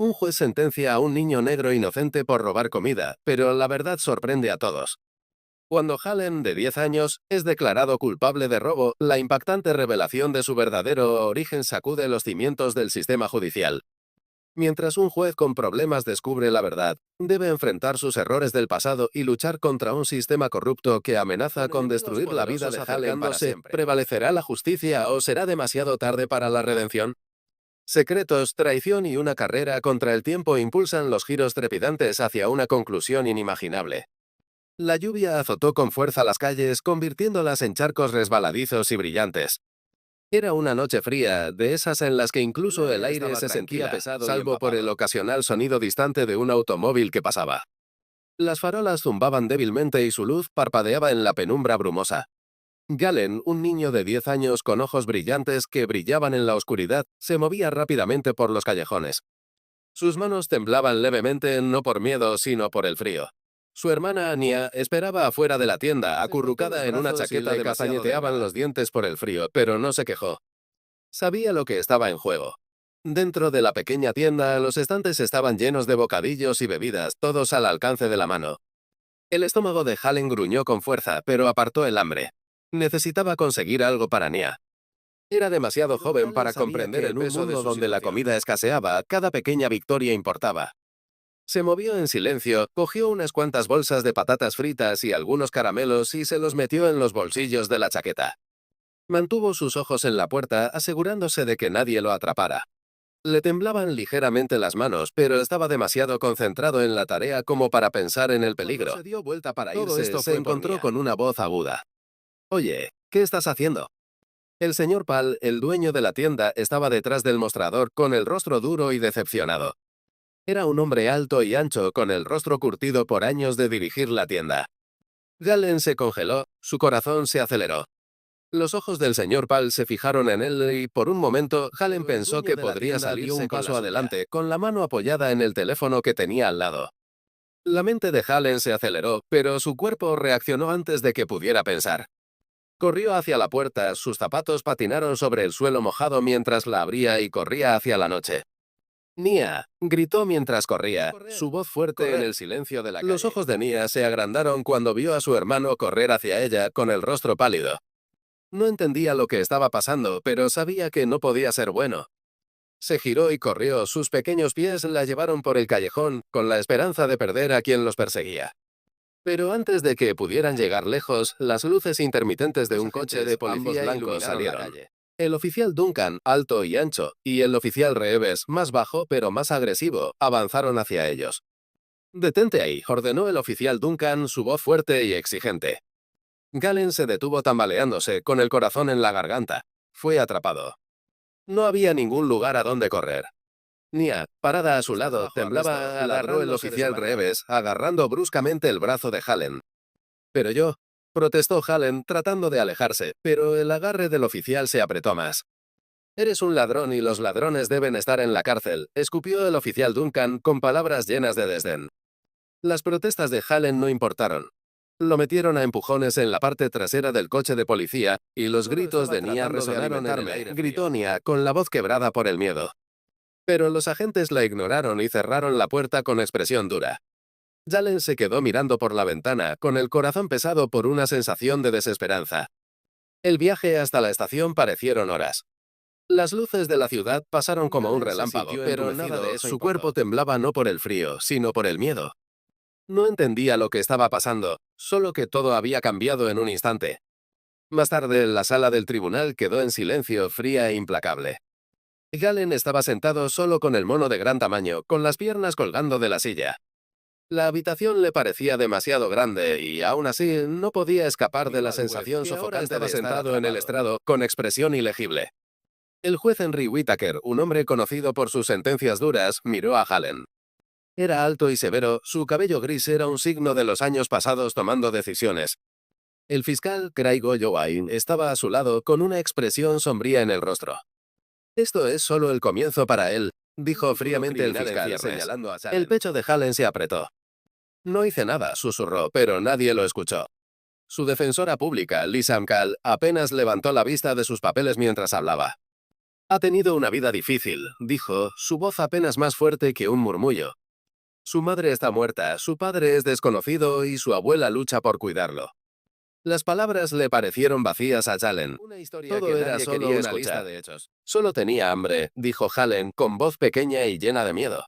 Un juez sentencia a un niño negro inocente por robar comida, pero la verdad sorprende a todos. Cuando Hallen, de 10 años, es declarado culpable de robo, la impactante revelación de su verdadero origen sacude los cimientos del sistema judicial. Mientras un juez con problemas descubre la verdad, debe enfrentar sus errores del pasado y luchar contra un sistema corrupto que amenaza con destruir la vida de Hallen para siempre. ¿Prevalecerá la justicia o será demasiado tarde para la redención? Secretos, traición y una carrera contra el tiempo impulsan los giros trepidantes hacia una conclusión inimaginable. La lluvia azotó con fuerza las calles, convirtiéndolas en charcos resbaladizos y brillantes. Era una noche fría, de esas en las que incluso el aire se sentía pesado, salvo por el ocasional sonido distante de un automóvil que pasaba. Las farolas zumbaban débilmente y su luz parpadeaba en la penumbra brumosa. Galen, un niño de 10 años con ojos brillantes que brillaban en la oscuridad, se movía rápidamente por los callejones. Sus manos temblaban levemente no por miedo, sino por el frío. Su hermana Anya esperaba afuera de la tienda, acurrucada en una chaqueta de castañeteaban los dientes por el frío, pero no se quejó. Sabía lo que estaba en juego. Dentro de la pequeña tienda, los estantes estaban llenos de bocadillos y bebidas, todos al alcance de la mano. El estómago de Hallen gruñó con fuerza, pero apartó el hambre. Necesitaba conseguir algo para Nya. Era demasiado joven para comprender en un mundo donde la comida escaseaba, cada pequeña victoria importaba. Se movió en silencio, cogió unas cuantas bolsas de patatas fritas y algunos caramelos y se los metió en los bolsillos de la chaqueta. Mantuvo sus ojos en la puerta, asegurándose de que nadie lo atrapara. Le temblaban ligeramente las manos, pero estaba demasiado concentrado en la tarea como para pensar en el peligro. Se dio vuelta para irse. Todo esto se encontró con una voz aguda. «Oye, ¿qué estás haciendo?» El señor Pal, el dueño de la tienda, estaba detrás del mostrador con el rostro duro y decepcionado. Era un hombre alto y ancho con el rostro curtido por años de dirigir la tienda. Galen se congeló, su corazón se aceleró. Los ojos del señor Pal se fijaron en él y por un momento Galen pensó que podría salir un paso adelante con la mano apoyada en el teléfono que tenía al lado. La mente de Galen se aceleró, pero su cuerpo reaccionó antes de que pudiera pensar. Corrió hacia la puerta, sus zapatos patinaron sobre el suelo mojado mientras la abría y corría hacia la noche. «Nya», gritó mientras corría, su voz fuerte en el silencio de la calle. Los ojos de Nya se agrandaron cuando vio a su hermano correr hacia ella con el rostro pálido. No entendía lo que estaba pasando, pero sabía que no podía ser bueno. Se giró y corrió, sus pequeños pies la llevaron por el callejón, con la esperanza de perder a quien los perseguía. Pero antes de que pudieran llegar lejos, las luces intermitentes de un coche de policía blanco salieron. El oficial Duncan, alto y ancho, y el oficial Reeves, más bajo pero más agresivo, avanzaron hacia ellos. «Detente ahí», ordenó el oficial Duncan, su voz fuerte y exigente. Galen se detuvo tambaleándose, con el corazón en la garganta. Fue atrapado. No había ningún lugar a donde correr. Nya, parada a su lado, temblaba, agarró el oficial Reeves, agarrando bruscamente el brazo de Hallen. «Pero yo», protestó Hallen, tratando de alejarse, pero el agarre del oficial se apretó más. «Eres un ladrón y los ladrones deben estar en la cárcel», escupió el oficial Duncan con palabras llenas de desdén. Las protestas de Hallen no importaron. Lo metieron a empujones en la parte trasera del coche de policía, y los gritos de Nya resonaron en el aire. Gritó Nya, con la voz quebrada por el miedo. Pero los agentes la ignoraron y cerraron la puerta con expresión dura. Galen se quedó mirando por la ventana, con el corazón pesado por una sensación de desesperanza. El viaje hasta la estación parecieron horas. Las luces de la ciudad pasaron como un relámpago, pero nada de eso. Su cuerpo temblaba no por el frío, sino por el miedo. No entendía lo que estaba pasando, solo que todo había cambiado en un instante. Más tarde, la sala del tribunal quedó en silencio, fría e implacable. Galen estaba sentado solo con el mono de gran tamaño, con las piernas colgando de la silla. La habitación le parecía demasiado grande y, aún así, no podía escapar de la sensación sofocante de estar sentado en el estrado, con expresión ilegible. El juez Henry Whittaker, un hombre conocido por sus sentencias duras, miró a Hallen. Era alto y severo, su cabello gris era un signo de los años pasados tomando decisiones. El fiscal Craig O'Yowain estaba a su lado con una expresión sombría en el rostro. «Esto es solo el comienzo para él», dijo fríamente el fiscal, señalando a Hallen. El pecho de Hallen se apretó. «No hice nada», susurró, pero nadie lo escuchó. Su defensora pública, Lisa Amcal, apenas levantó la vista de sus papeles mientras hablaba. Ha tenido una vida difícil, dijo, su voz apenas más fuerte que un murmullo. Su madre está muerta, su padre es desconocido y su abuela lucha por cuidarlo. Las palabras le parecieron vacías a Hallen. Todo era solo una lista de hechos. Solo tenía hambre, dijo Hallen con voz pequeña y llena de miedo.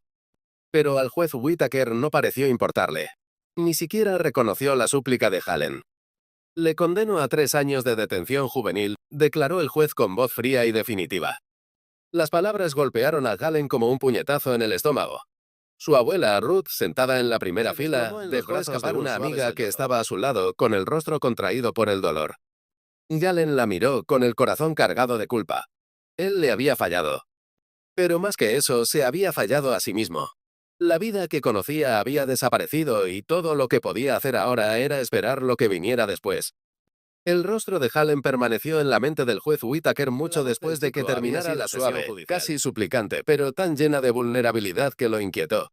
Pero al juez Whittaker no pareció importarle. Ni siquiera reconoció la súplica de Hallen. Le condeno a 3 años de detención juvenil, declaró el juez con voz fría y definitiva. Las palabras golpearon a Hallen como un puñetazo en el estómago. Su abuela, Ruth, sentada en la primera fila, dejó escapar una amiga que estaba a su lado, con el rostro contraído por el dolor. Hallen la miró con el corazón cargado de culpa. Él le había fallado. Pero más que eso, se había fallado a sí mismo. La vida que conocía había desaparecido y todo lo que podía hacer ahora era esperar lo que viniera después. El rostro de Hallen permaneció en la mente del juez Whittaker mucho después de que terminara la suave, casi suplicante, pero tan llena de vulnerabilidad que lo inquietó.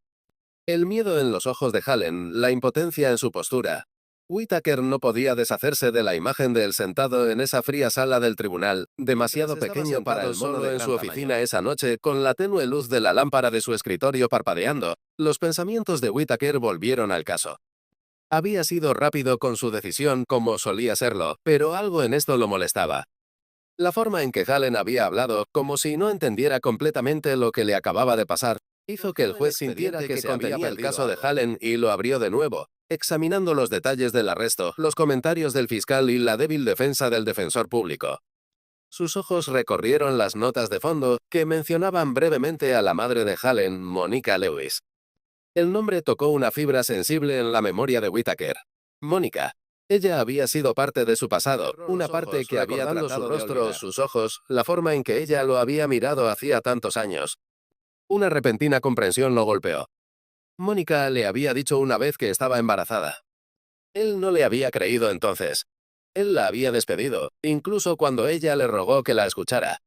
El miedo en los ojos de Hallen, la impotencia en su postura. Whittaker no podía deshacerse de la imagen de él sentado en esa fría sala del tribunal, demasiado pequeño para el mono en su oficina esa noche, con la tenue luz de la lámpara de su escritorio parpadeando. Los pensamientos de Whittaker volvieron al caso. Había sido rápido con su decisión, como solía serlo, pero algo en esto lo molestaba. La forma en que Hallen había hablado, como si no entendiera completamente lo que le acababa de pasar, hizo que el juez sintiera que se contenía el caso de Hallen y lo abrió de nuevo, examinando los detalles del arresto, los comentarios del fiscal y la débil defensa del defensor público. Sus ojos recorrieron las notas de fondo, que mencionaban brevemente a la madre de Hallen, Monica Lewis. El nombre tocó una fibra sensible en la memoria de Whittaker. Mónica. Ella había sido parte de su pasado, una parte que había tratado su rostro, sus ojos, la forma en que ella lo había mirado hacía tantos años. Una repentina comprensión lo golpeó. Mónica le había dicho una vez que estaba embarazada. Él no le había creído entonces. Él la había despedido, incluso cuando ella le rogó que la escuchara.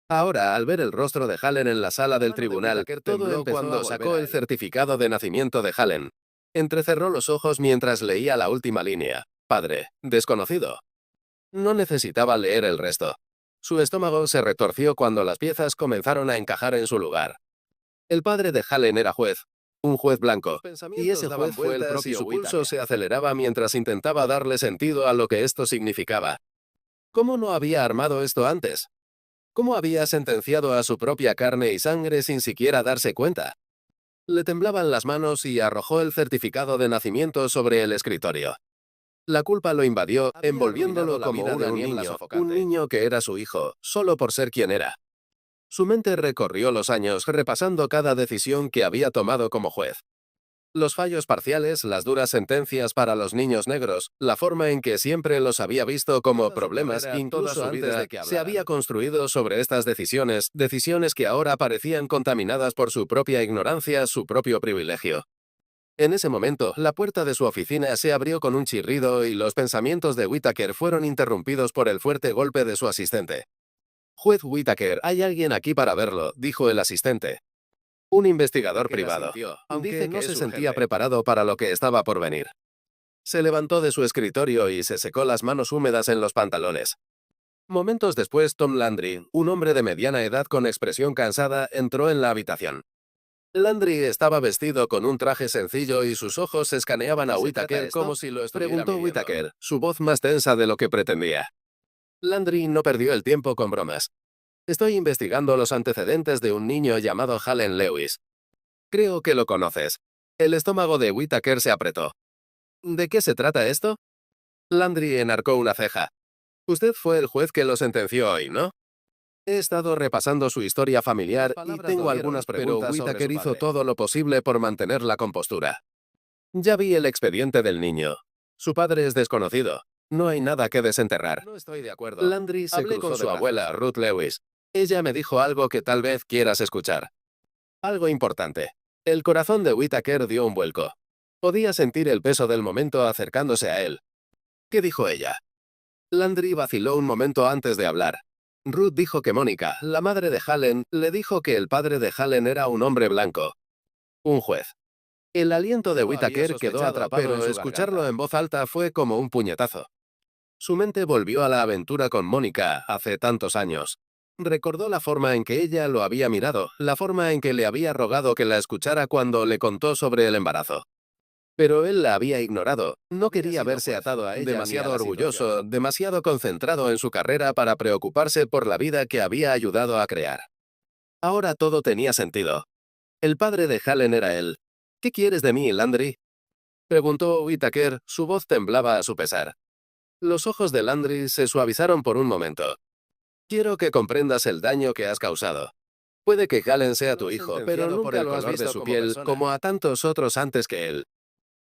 Ahora, al ver el rostro de Hallen en la sala del tribunal, todo empezó cuando sacó el certificado de nacimiento de Hallen. Entrecerró los ojos mientras leía la última línea. Padre, desconocido. No necesitaba leer el resto. Su estómago se retorció cuando las piezas comenzaron a encajar en su lugar. El padre de Hallen era juez, un juez blanco, y ese juez fue el propio. Y su pulso se aceleraba mientras intentaba darle sentido a lo que esto significaba. ¿Cómo no había armado esto antes? ¿Cómo había sentenciado a su propia carne y sangre sin siquiera darse cuenta? Le temblaban las manos y arrojó el certificado de nacimiento sobre el escritorio. La culpa lo invadió, envolviéndolo como un niño que era su hijo, solo por ser quien era. Su mente recorrió los años repasando cada decisión que había tomado como juez. Los fallos parciales, las duras sentencias para los niños negros, la forma en que siempre los había visto como problemas, incluso antes de que se había construido sobre estas decisiones, decisiones que ahora parecían contaminadas por su propia ignorancia, su propio privilegio. En ese momento, la puerta de su oficina se abrió con un chirrido y los pensamientos de Whittaker fueron interrumpidos por el fuerte golpe de su asistente. Juez Whittaker, hay alguien aquí para verlo, dijo el asistente. Un investigador privado. Dice que no se sentía preparado para lo que estaba por venir. Se levantó de su escritorio y se secó las manos húmedas en los pantalones. Momentos después, Tom Landry, un hombre de mediana edad con expresión cansada, entró en la habitación. Landry estaba vestido con un traje sencillo y sus ojos escaneaban a Whittaker como si lo estuviera midiendo. Preguntó Whittaker, su voz más tensa de lo que pretendía. Landry no perdió el tiempo con bromas. Estoy investigando los antecedentes de un niño llamado Hallen Lewis. Creo que lo conoces. El estómago de Whittaker se apretó. ¿De qué se trata esto? Landry enarcó una ceja. Usted fue el juez que lo sentenció hoy, ¿no? He estado repasando su historia familiar y tengo algunas preguntas, pero Whittaker hizo todo lo posible por mantener la compostura. Ya vi el expediente del niño. Su padre es desconocido. No hay nada que desenterrar. No estoy de acuerdo. Landry se cruzó con su abuela, Ruth Lewis. Ella me dijo algo que tal vez quieras escuchar. Algo importante. El corazón de Whittaker dio un vuelco. Podía sentir el peso del momento acercándose a él. ¿Qué dijo ella? Landry vaciló un momento antes de hablar. Ruth dijo que Mónica, la madre de Hallen, le dijo que el padre de Hallen era un hombre blanco. Un juez. El aliento de Whittaker quedó atrapado, pero escucharlo en voz alta fue como un puñetazo. Su mente volvió a la aventura con Mónica hace tantos años. Recordó la forma en que ella lo había mirado, la forma en que le había rogado que la escuchara cuando le contó sobre el embarazo. Pero él la había ignorado, no quería verse atado a ella, demasiado orgulloso, demasiado concentrado en su carrera para preocuparse por la vida que había ayudado a crear. Ahora todo tenía sentido. El padre de Halen era él. ¿Qué quieres de mí, Landry?, preguntó Whittaker, su voz temblaba a su pesar. Los ojos de Landry se suavizaron por un momento. Quiero que comprendas el daño que has causado. Puede que Halen sea tu hijo, pero nunca lo has visto de su piel como a tantos otros antes que él.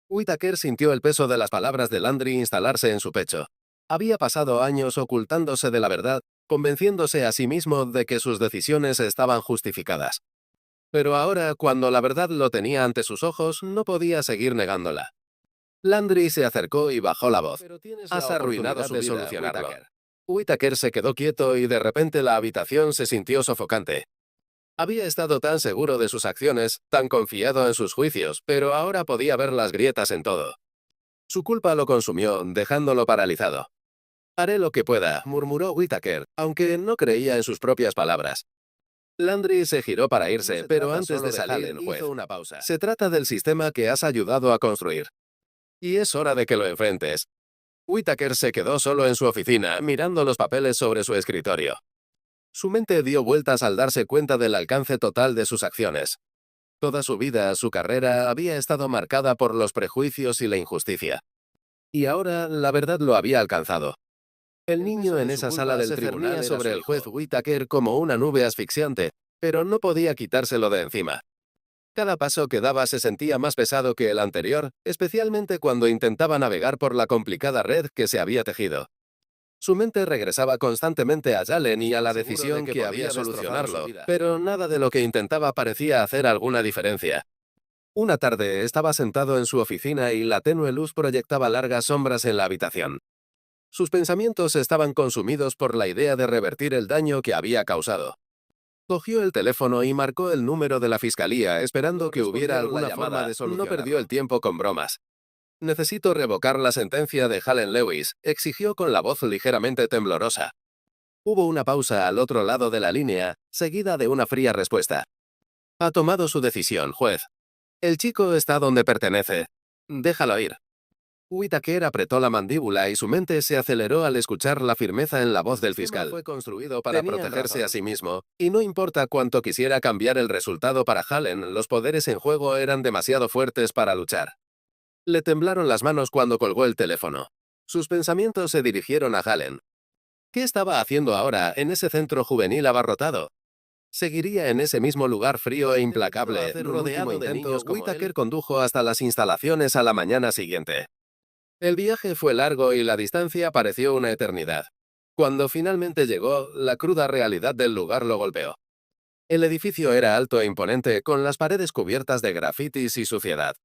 Whittaker sintió el peso de las palabras de Landry instalarse en su pecho. Había pasado años ocultándose de la verdad, convenciéndose a sí mismo de que sus decisiones estaban justificadas. Pero ahora, cuando la verdad lo tenía ante sus ojos, no podía seguir negándola. Landry se acercó y bajó la voz. Has arruinado su vida, solucionarlo. Whittaker se quedó quieto y de repente la habitación se sintió sofocante. Había estado tan seguro de sus acciones, tan confiado en sus juicios, pero ahora podía ver las grietas en todo. Su culpa lo consumió, dejándolo paralizado. Haré lo que pueda, murmuró Whittaker, aunque no creía en sus propias palabras. Landry se giró para irse, pero antes de salir, hizo una pausa. Se trata del sistema que has ayudado a construir. Y es hora de que lo enfrentes. Whittaker se quedó solo en su oficina, mirando los papeles sobre su escritorio. Su mente dio vueltas al darse cuenta del alcance total de sus acciones. Toda su vida, su carrera, había estado marcada por los prejuicios y la injusticia. Y ahora la verdad lo había alcanzado. El niño en esa sala del tribunal sobre el juez Whittaker como una nube asfixiante, pero no podía quitárselo de encima. Cada paso que daba se sentía más pesado que el anterior, especialmente cuando intentaba navegar por la complicada red que se había tejido. Su mente regresaba constantemente a Jalen y a la decisión que había solucionarlo, pero nada de lo que intentaba parecía hacer alguna diferencia. Una tarde estaba sentado en su oficina y la tenue luz proyectaba largas sombras en la habitación. Sus pensamientos estaban consumidos por la idea de revertir el daño que había causado. Cogió el teléfono y marcó el número de la fiscalía esperando que hubiera alguna forma de solucionarlo. No perdió el tiempo con bromas. Necesito revocar la sentencia de Halen Lewis, exigió con la voz ligeramente temblorosa. Hubo una pausa al otro lado de la línea, seguida de una fría respuesta. Ha tomado su decisión, juez. El chico está donde pertenece. Déjalo ir. Whittaker apretó la mandíbula y su mente se aceleró al escuchar la firmeza en la voz del fiscal. Fue construido para protegerse a sí mismo, y no importa cuánto quisiera cambiar el resultado para Halen, los poderes en juego eran demasiado fuertes para luchar. Le temblaron las manos cuando colgó el teléfono. Sus pensamientos se dirigieron a Halen. ¿Qué estaba haciendo ahora en ese centro juvenil abarrotado? Seguiría en ese mismo lugar frío e implacable, rodeado de niños. Whittaker condujo hasta las instalaciones a la mañana siguiente. El viaje fue largo y la distancia pareció una eternidad. Cuando finalmente llegó, la cruda realidad del lugar lo golpeó. El edificio era alto e imponente, con las paredes cubiertas de grafitis y suciedad.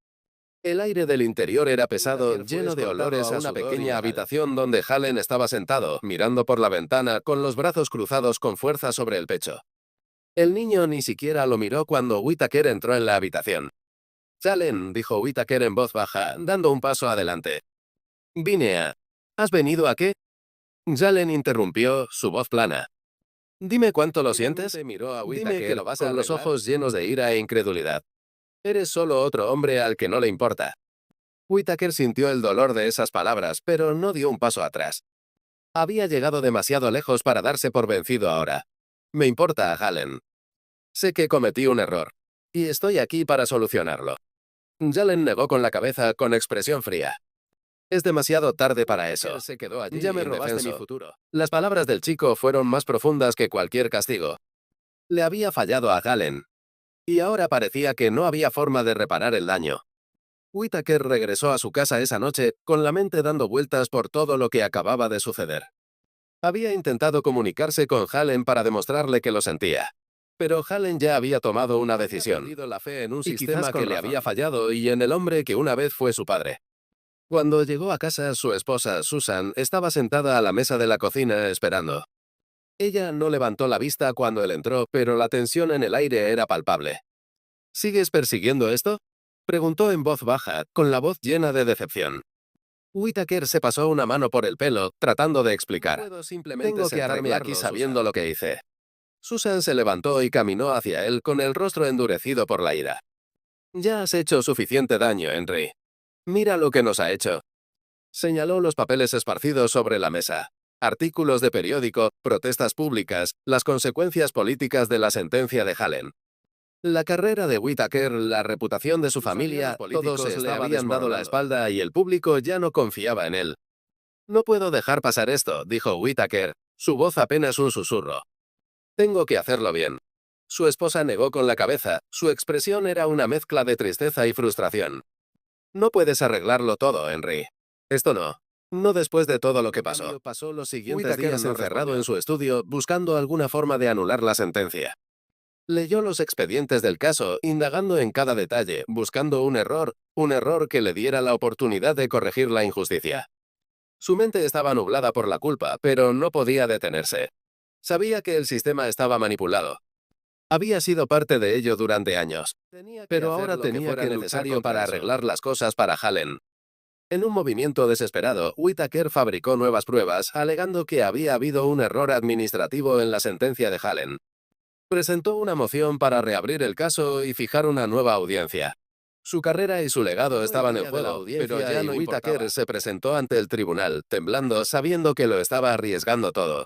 El aire del interior era pesado, lleno de olores a una pequeña habitación donde Halen estaba sentado, mirando por la ventana, con los brazos cruzados con fuerza sobre el pecho. El niño ni siquiera lo miró cuando Whittaker entró en la habitación. «Halen», dijo Whittaker en voz baja, dando un paso adelante. «Vine a... ¿Has venido a qué?» Halen interrumpió, su voz plana. «Dime cuánto lo sientes». Miró a Whittaker. «Dime que lo vas a arreglar», con los ojos llenos de ira e incredulidad. «Eres solo otro hombre al que no le importa». Whittaker sintió el dolor de esas palabras, pero no dio un paso atrás. Había llegado demasiado lejos para darse por vencido ahora. «Me importa a Halen. Sé que cometí un error. Y estoy aquí para solucionarlo». Halen negó con la cabeza, con expresión fría. «Es demasiado tarde para eso. Se quedó allí. Ya me robaste mi futuro». Las palabras del chico fueron más profundas que cualquier castigo. Le había fallado a Halen. Y ahora parecía que no había forma de reparar el daño. Whittaker regresó a su casa esa noche, con la mente dando vueltas por todo lo que acababa de suceder. Había intentado comunicarse con Halen para demostrarle que lo sentía. Pero Halen ya había tomado una decisión. Había perdido la fe en un sistema que le había fallado y en el hombre que una vez fue su padre. Cuando llegó a casa, su esposa, Susan, estaba sentada a la mesa de la cocina esperando. Ella no levantó la vista cuando él entró, pero la tensión en el aire era palpable. ¿Sigues persiguiendo esto?, preguntó en voz baja, con la voz llena de decepción. Whittaker se pasó una mano por el pelo, tratando de explicar. Tengo que arreglarme aquí sabiendo lo que hice. Susan se levantó y caminó hacia él con el rostro endurecido por la ira. Ya has hecho suficiente daño, Henry. Mira lo que nos ha hecho. Señaló los papeles esparcidos sobre la mesa. Artículos de periódico, protestas públicas, las consecuencias políticas de la sentencia de Hallen. La carrera de Whittaker, la reputación de su familia, todos le habían dado la espalda y el público ya no confiaba en él. No puedo dejar pasar esto, dijo Whittaker, su voz apenas un susurro. Tengo que hacerlo bien. Su esposa negó con la cabeza, su expresión era una mezcla de tristeza y frustración. No puedes arreglarlo todo, Henry. Esto no. No después de todo lo que pasó. Pasó los siguientes días encerrado en su estudio buscando alguna forma de anular la sentencia. Leyó los expedientes del caso, indagando en cada detalle, buscando un error que le diera la oportunidad de corregir la injusticia. Su mente estaba nublada por la culpa, pero no podía detenerse. Sabía que el sistema estaba manipulado. Había sido parte de ello durante años, pero ahora tenía que necesario para arreglar las cosas para Hallen. En un movimiento desesperado, Whittaker fabricó nuevas pruebas, alegando que había habido un error administrativo en la sentencia de Hallen. Presentó una moción para reabrir el caso y fijar una nueva audiencia. Su carrera y su legado estaban en juego, pero ya no Whittaker se presentó ante el tribunal, temblando, sabiendo que lo estaba arriesgando todo.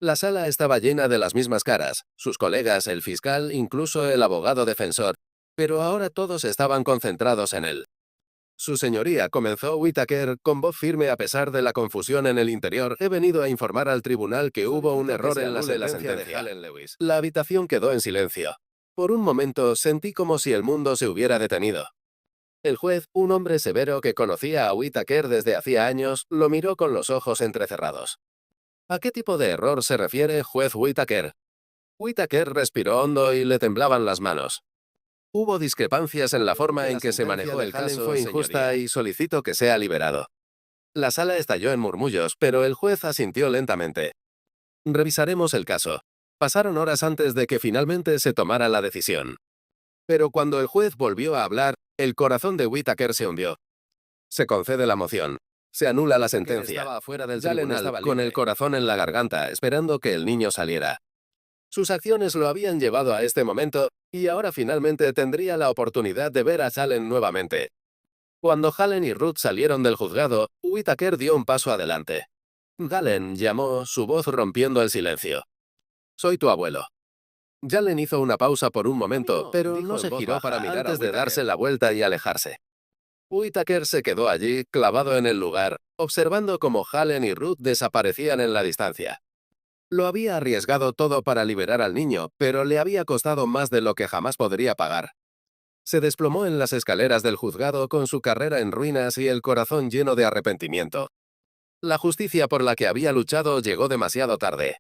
La sala estaba llena de las mismas caras, sus colegas, el fiscal, incluso el abogado defensor, pero ahora todos estaban concentrados en él. Su señoría, comenzó Whittaker con voz firme a pesar de la confusión en el interior. He venido a informar al tribunal que hubo un error en la sentencia de Hallen Lewis. La habitación quedó en silencio. Por un momento sentí como si el mundo se hubiera detenido. El juez, un hombre severo que conocía a Whittaker desde hacía años, lo miró con los ojos entrecerrados. ¿A qué tipo de error se refiere, juez Whittaker? Whittaker respiró hondo y le temblaban las manos. Hubo discrepancias en la forma en que se manejó el caso, fue injusta y solicito que sea liberado. La sala estalló en murmullos, pero el juez asintió lentamente. Revisaremos el caso. Pasaron horas antes de que finalmente se tomara la decisión. Pero cuando el juez volvió a hablar, el corazón de Whittaker se hundió. Se concede la moción. Se anula la sentencia. Estaba afuera del tribunal, con el corazón en la garganta, esperando que el niño saliera. Sus acciones lo habían llevado a este momento, y ahora finalmente tendría la oportunidad de ver a Hallen nuevamente. Cuando Hallen y Ruth salieron del juzgado, Whittaker dio un paso adelante. Hallen llamó, su voz rompiendo el silencio. Soy tu abuelo. Hallen hizo una pausa por un momento, pero no se giró para mirar antes de darse la vuelta y alejarse. Whittaker se quedó allí, clavado en el lugar, observando cómo Hallen y Ruth desaparecían en la distancia. Lo había arriesgado todo para liberar al niño, pero le había costado más de lo que jamás podría pagar. Se desplomó en las escaleras del juzgado con su carrera en ruinas y el corazón lleno de arrepentimiento. La justicia por la que había luchado llegó demasiado tarde.